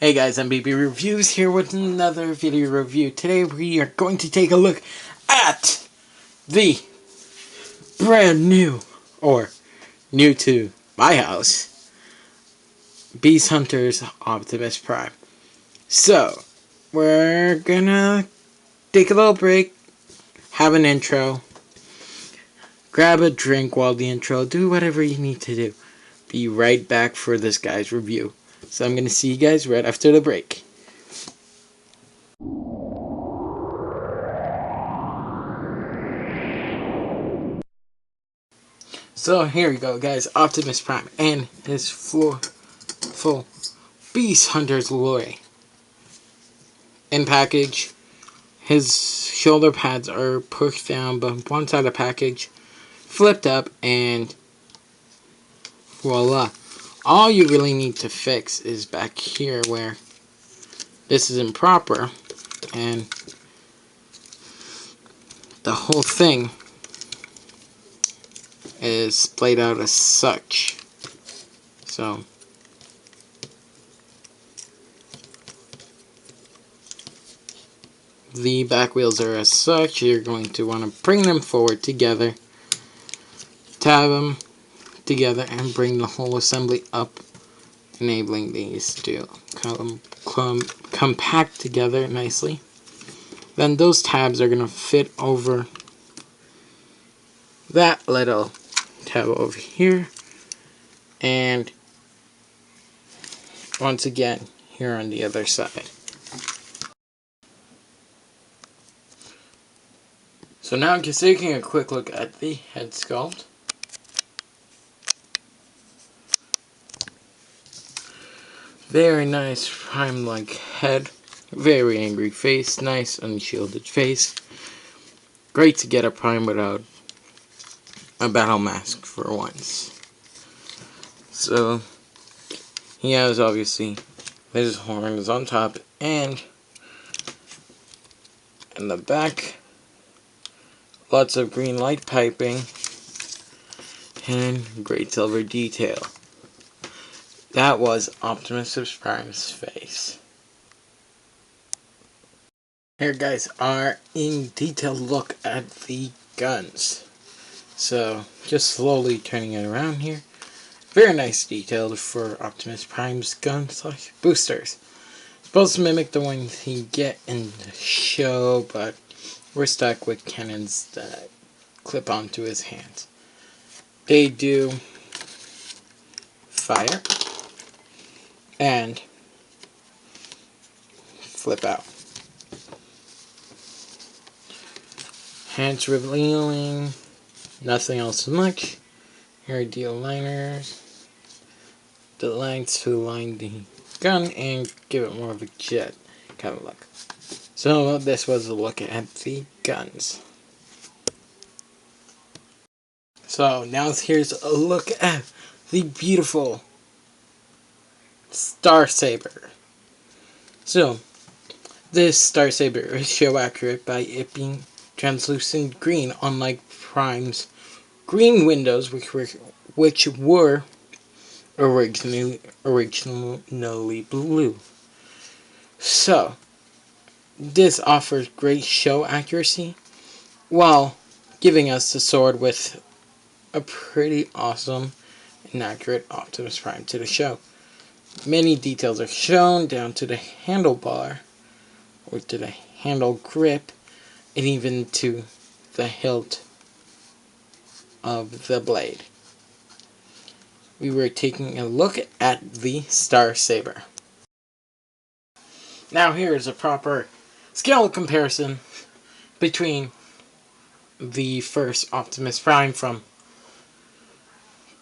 Hey guys, MBB Reviews here with another video review. Today we are going to take a look at the brand new, or new to my house, Beast Hunter's Optimus Prime. So, we're gonna take a little break, have an intro, grab a drink while the intro, do whatever you need to do. Be right back for this guy's review. So I'm gonna see you guys right after the break. So here we go, guys. Optimus Prime and his full Beast Hunter's glory. In package, his shoulder pads are pushed down, but one side of the package flipped up, and voila. All you really need to fix is back here where this is improper, and the whole thing is splayed out as such. So the back wheels are as such. You're going to want to bring them forward together, tab them together, and bring the whole assembly up, enabling these to compact together nicely. Then those tabs are going to fit over that little tab over here, and once again here on the other side. So now just taking a quick look at the head sculpt. Very nice Prime-like head. Very angry face. Nice unshielded face. Great to get a Prime without a battle mask for once. So he has obviously his horns on top, and in the back lots of green light piping and great silver detail. That was Optimus Prime's face. Here guys are in detailed look at the guns. So just slowly turning it around here. Very nice detailed for Optimus Prime's guns / boosters. Supposed to mimic the ones you get in the show, but we're stuck with cannons that clip onto his hands. They do fire and flip out. Hands revealing, nothing else much. Here are the aligners, the lines to line the gun and give it more of a jet kind of look. So this was a look at the guns. So now here's a look at the beautiful Star Saber. So this Star Saber is show accurate by it being translucent green, unlike Prime's green windows, which were originally blue. So this offers great show accuracy while giving us a sword with a pretty awesome and accurate Optimus Prime to the show. Many details are shown down to the handlebar, or to the handle grip, and even to the hilt of the blade. We were taking a look at the Star Saber. Now here is a proper scale comparison between the first Optimus Prime from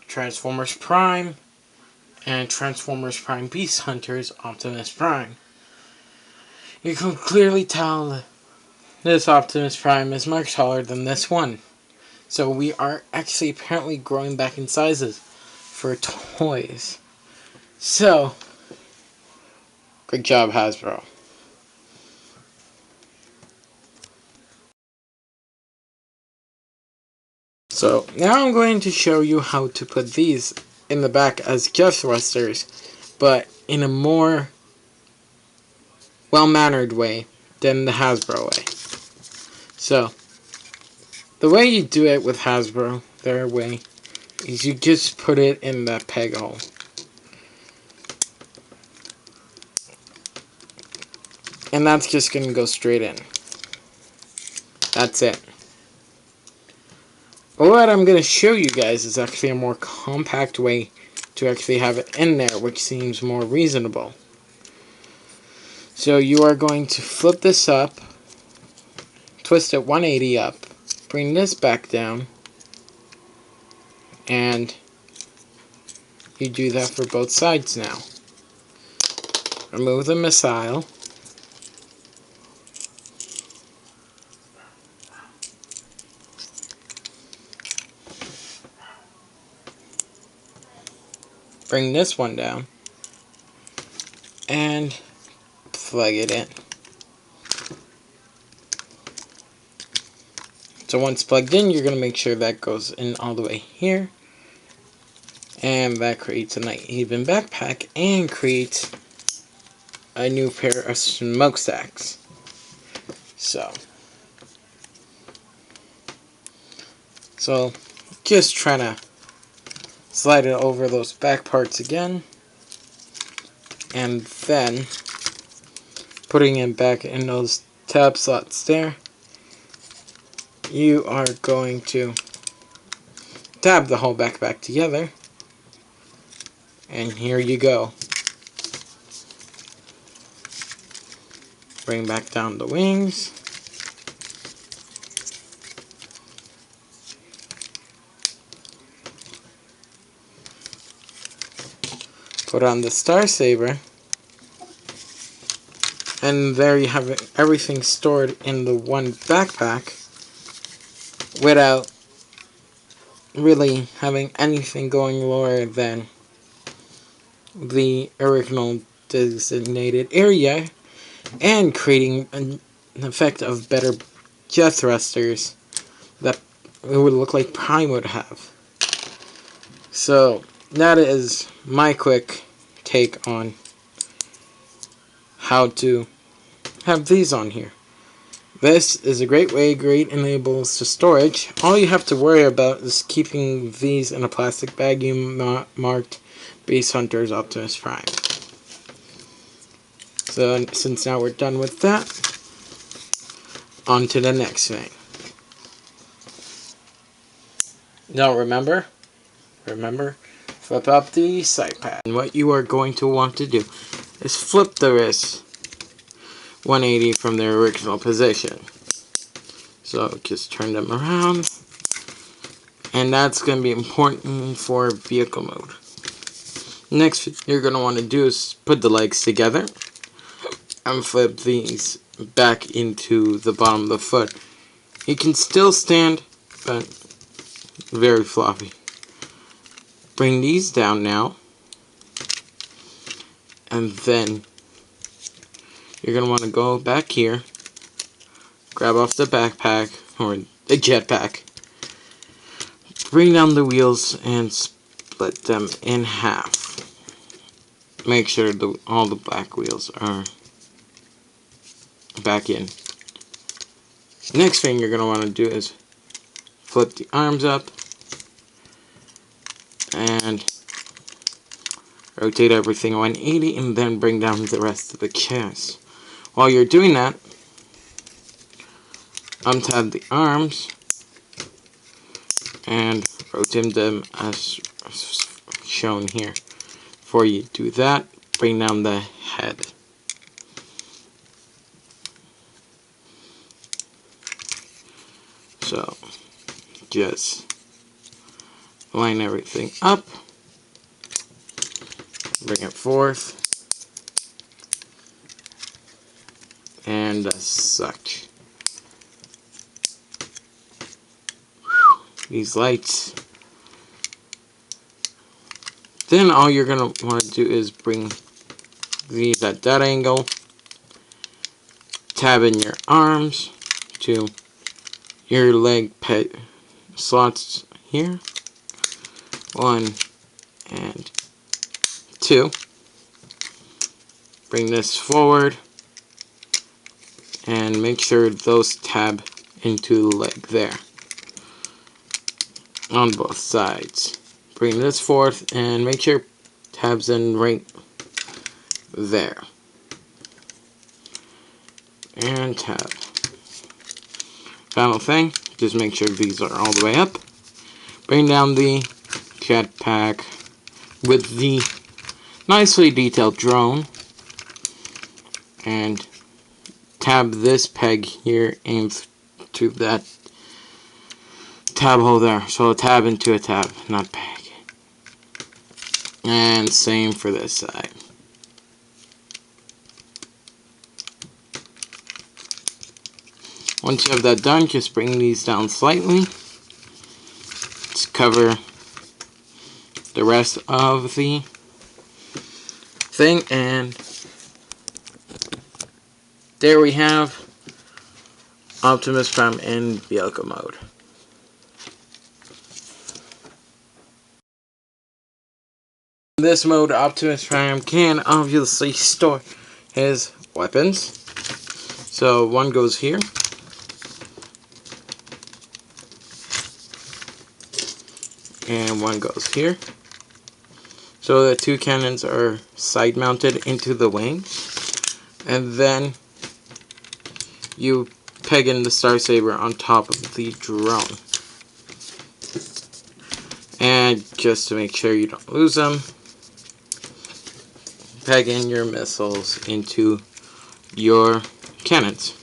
Transformers Prime and Transformers Prime Beast Hunter's Optimus Prime. You can clearly tell that this Optimus Prime is much taller than this one. So we are actually apparently growing back in sizes for toys. So, great job, Hasbro. So now I'm going to show you how to put these in the back as just thrusters, but in a more well-mannered way than the Hasbro way. So, the way you do it with Hasbro, their way, is you just put it in that peg hole. And that's just going to go straight in. That's it. But what I'm going to show you guys is actually a more compact way to actually have it in there, which seems more reasonable. So you are going to flip this up, twist it 180 up, bring this back down, and you do that for both sides now. Remove the missile. Bring this one down and plug it in. So once plugged in, you're going to make sure that goes in all the way here. And that creates a nice even backpack and creates a new pair of smokestacks. So just trying to slide it over those back parts again. And then putting it back in those tab slots there. You are going to tab the whole backpack together, and here you go. Bring back down the wings. Put on the Star Saber, and there you have it, everything stored in the one backpack without really having anything going lower than the original designated area, and creating an effect of better jet thrusters that it would look like Prime would have. So that is my quick take on how to have these on here. This is a great way, great enables to storage. All you have to worry about is keeping these in a plastic bag you marked Beast Hunter's Optimus Prime. So since now we're done with that, on to the next thing. Now remember, flip up the side pad. And what you are going to want to do is flip the wrist 180 from their original position. So just turn them around, and that's going to be important for vehicle mode. Next you're going to want to do is put the legs together and flip these back into the bottom of the foot. You can still stand, but very floppy. Bring these down now, and then you're going to want to go back here, grab off the backpack, or the jetpack, bring down the wheels and split them in half. Make sure all the black wheels are back in. Next thing you're going to want to do is flip the arms up and rotate everything 180, and then bring down the rest of the chest. While you're doing that, untab the arms and rotate them as shown here. Before you do that, bring down the head. So just line everything up, bring it forth, and as such. These lights. Then all you're going to want to do is bring these at that angle, tab in your arms to your leg slots here, 1 and 2. Bring this forward, and make sure those tab into the leg there on both sides. Bring this forth and make sure tabs in right there. And tab. Final thing, just make sure these are all the way up. Bring down the jetpack with the nicely detailed drone. And tab this peg here aims to that tab hole there. So a tab into a tab, not peg. And same for this side. Once you have that done, just bring these down slightly. Let's cover the rest of the thing, and there we have Optimus Prime in vehicle mode. In this mode, Optimus Prime can obviously store his weapons. So one goes here. And one goes here. So the two cannons are side mounted into the wing. And then you peg in the Star Saber on top of the drone. And just to make sure you don't lose them, peg in your missiles into your cannons.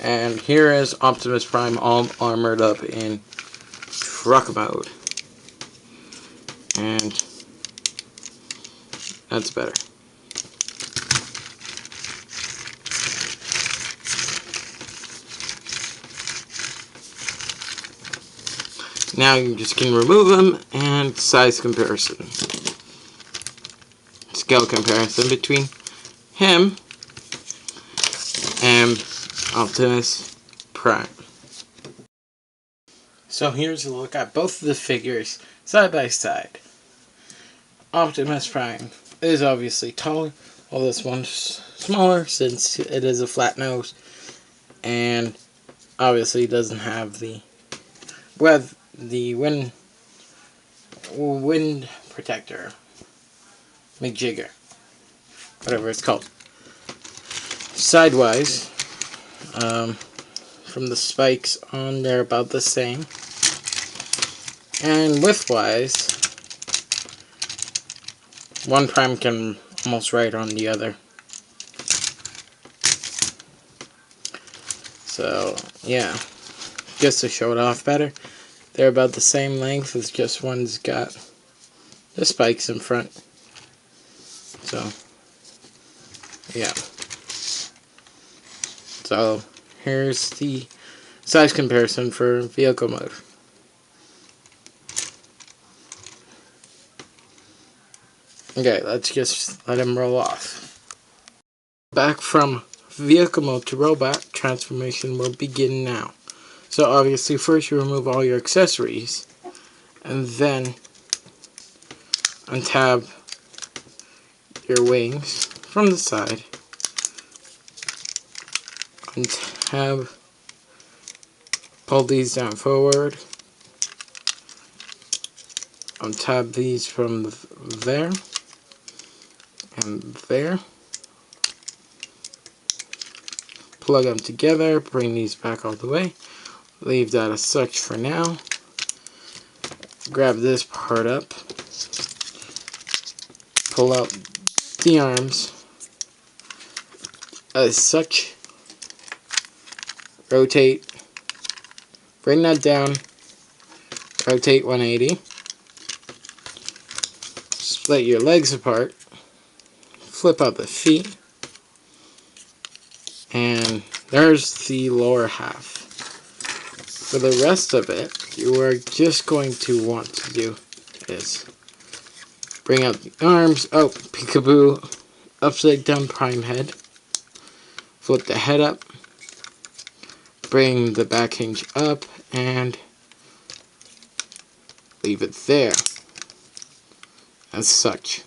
And here is Optimus Prime all armored up in truck mode. And that's better. Now you just can remove them, and size comparison. Scale comparison between him and Optimus Prime. So here's a look at both of the figures side by side. Optimus Prime is obviously taller, while this one's smaller since it is a flat nose, and obviously doesn't have the wind protector, McJigger, whatever it's called. Sidewise, from the spikes on, they're about the same. And widthwise, one Prime can almost ride on the other. So, yeah, just to show it off better, they're about the same length, it's just one's got the spikes in front. So, yeah. So, here's the size comparison for vehicle mode. Okay, let's just let him roll off. Back from vehicle mode to robot, transformation will begin now. So obviously first you remove all your accessories, and then untab your wings from the side. Untab, pull these down forward. Untab these from there and there. Plug them together, bring these back all the way. Leave that as such for now. Grab this part up. Pull out the arms as such. Rotate. Bring that down. Rotate 180. Split your legs apart. Flip out the feet. And there's the lower half. For the rest of it, you are just going to want to do is bring out the arms. Oh, peekaboo. Upside down Prime head. Flip the head up. Bring the back hinge up and leave it there. As such.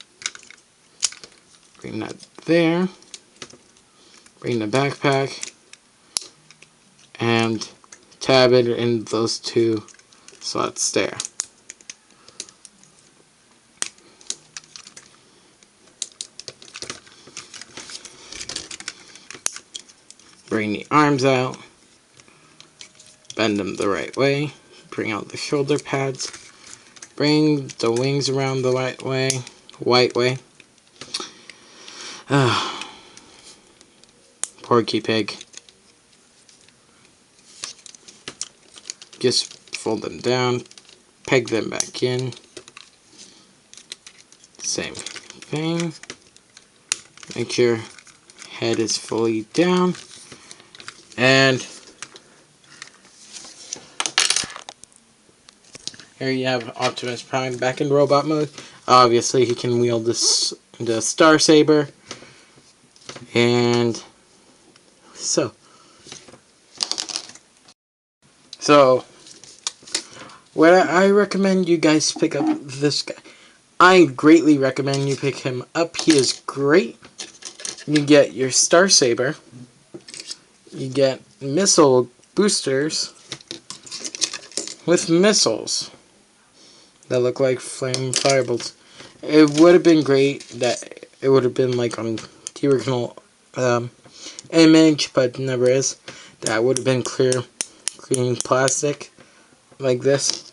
Bring that there. Bring the backpack and tab it in those two slots there. Bring the arms out, bend them the right way, bring out the shoulder pads, bring the wings around the white way. Porky pig. Just fold them down, peg them back in. Same thing. Make sure head is fully down. And here you have Optimus Prime back in robot mode. Obviously, he can wield the Star Saber. And so what I recommend you guys pick up this guy. I greatly recommend you pick him up. He is great. You get your Star Saber. You get missile boosters with missiles that look like flaming firebolts. It would have been great that it would have been like on the original image, but never is. That would have been clear, clean plastic like this.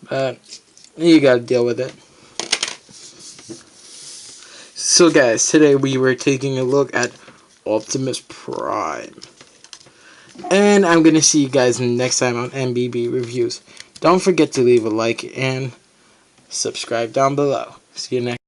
But you gotta deal with it. So guys, today we were taking a look at Optimus Prime. And I'm gonna see you guys next time on MBB Reviews. Don't forget to leave a like and subscribe down below. See you next time.